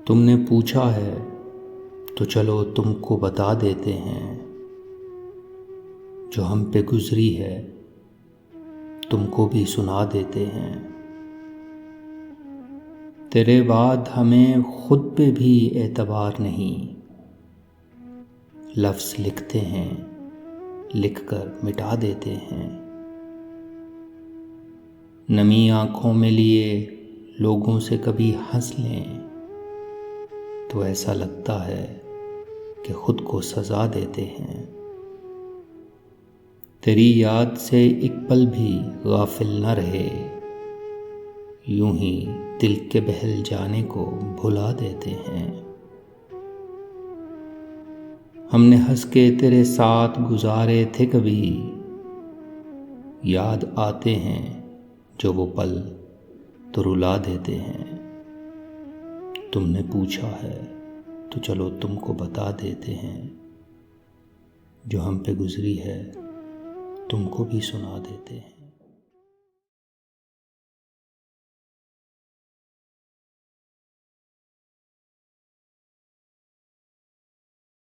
तुमने पूछा है तो चलो तुमको बता देते हैं, जो हम पे गुजरी है तुमको भी सुना देते हैं। तेरे बाद हमें खुद पे भी एतबार नहीं, लफ्ज़ लिखते हैं लिखकर मिटा देते हैं। नमी आँखों में लिए लोगों से कभी हंस लें तो ऐसा लगता है कि खुद को सज़ा देते हैं। तेरी याद से एक पल भी गाफिल न रहे, यूं ही दिल के बहल जाने को भुला देते हैं। हमने हंस के तेरे साथ गुजारे थे कभी, याद आते हैं जो वो पल तो रुला देते हैं। तुमने पूछा है तो चलो तुमको बता देते हैं, जो हम पे गुजरी है तुमको भी सुना देते हैं।